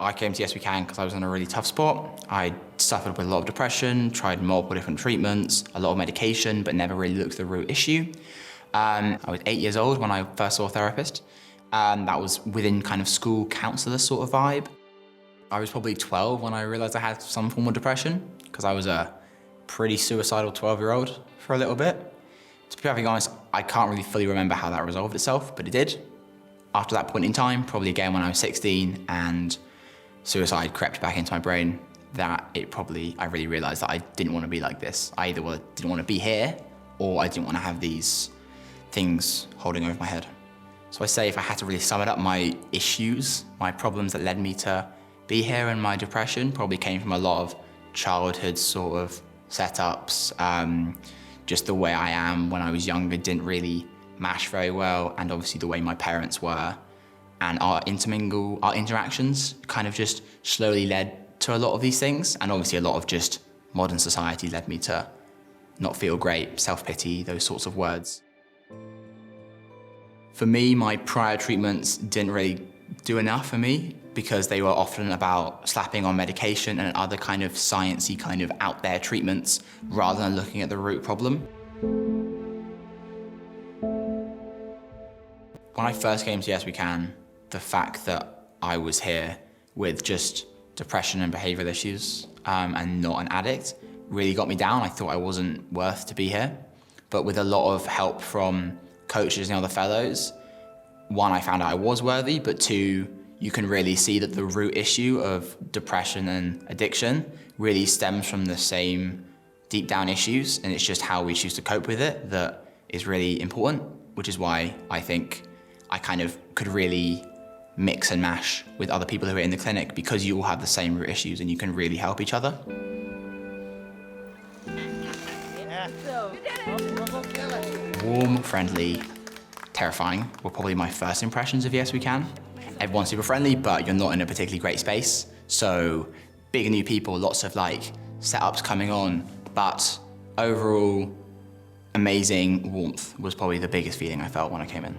I came to Yes We Can because I was in a really tough spot. I suffered with a lot of depression, tried multiple different treatments, a lot of medication, but never really looked at the root issue. I was 8 years old when I first saw a therapist. That was within kind of school counselor sort of vibe. I was probably 12 when I realized I had some form of depression because I was a pretty suicidal 12-year-old for a little bit. To be perfectly honest, I can't really fully remember how that resolved itself, but it did. After that point in time, probably again when I was 16 and suicide crept back into my brain, I really realized that I didn't want to be like this. I either didn't want to be here or I didn't want to have these things holding over my head. So I say if I had to really sum it up, my issues, my problems that led me to be here and my depression probably came from a lot of childhood sort of setups. Just the way I am when I was younger didn't really mash very well, and obviously the way my parents were and our interactions kind of just slowly led to a lot of these things, and obviously a lot of just modern society led me to not feel great, self-pity, those sorts of words. For me, my prior treatments didn't really do enough for me because they were often about slapping on medication and other kind of sciencey kind of out there treatments rather than looking at the root problem. When I first came to Yes We Can, the fact that I was here with just depression and behavioural issues and not an addict really got me down. I thought I wasn't worth to be here. But with a lot of help from coaches and other fellows, one, I found out I was worthy, but two, you can really see that the root issue of depression and addiction really stems from the same deep down issues, and it's just how we choose to cope with it that is really important, which is why I think I kind of could really mix and mash with other people who are in the clinic because you all have the same root issues and you can really help each other. Warm, friendly, terrifying were probably my first impressions of Yes We Can. Everyone's super friendly, but you're not in a particularly great space. So big new people, lots of like setups coming on, but overall amazing warmth was probably the biggest feeling I felt when I came in.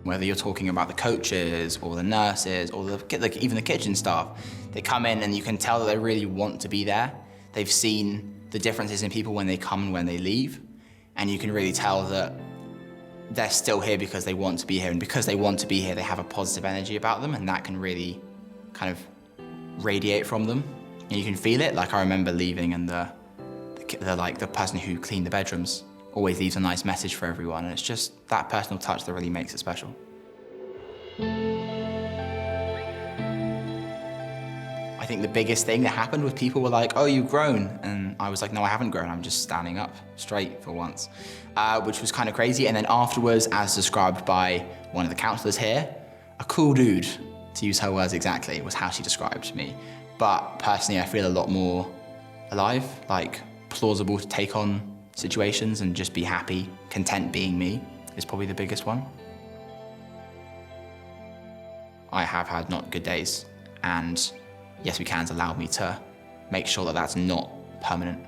Whether you're talking about the coaches or the nurses or even the kitchen staff, they come in and you can tell that they really want to be there. They've seen the differences in people when they come and when they leave, and you can really tell that they're still here because they want to be here, and because they want to be here, they have a positive energy about them, and that can really kind of radiate from them. And you can feel it. Like I remember leaving, and the person who cleaned the bedrooms always leaves a nice message for everyone, and it's just that personal touch that really makes it special. I think the biggest thing that happened was people were like, "Oh, you've grown," and I was like, "No, I haven't grown. I'm just standing up straight for once," which was kind of crazy. And then afterwards, as described by one of the counsellors here, a cool dude, to use her words exactly, was how she described me. But personally, I feel a lot more alive, like plausible to take on situations and just be happy, content being me is probably the biggest one. I have had not good days, and Yes We Can's allowed me to make sure that that's not permanent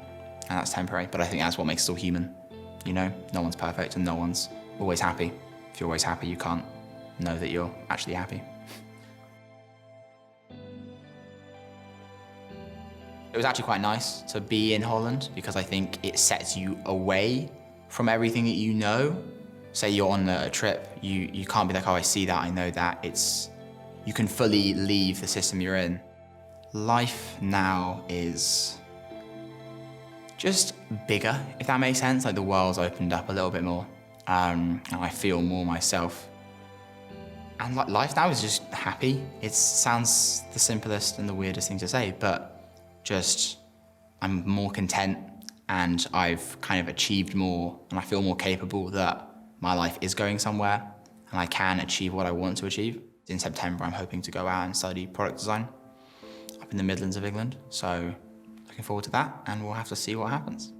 and that's temporary, but I think that's what makes us all human. You know, no one's perfect and no one's always happy. If you're always happy, you can't know that you're actually happy. It was actually quite nice to be in Holland because I think it sets you away from everything that you know. Say you're on a trip, you can't be like, "Oh, I see that, I know that." You can fully leave the system you're in. Life now is just bigger, if that makes sense. Like the world's opened up a little bit more, and I feel more myself. And life now is just happy. It sounds the simplest and the weirdest thing to say, but just I'm more content and I've kind of achieved more, and I feel more capable that my life is going somewhere and I can achieve what I want to achieve. In September, I'm hoping to go out and study product design up in the Midlands of England. So looking forward to that, and we'll have to see what happens.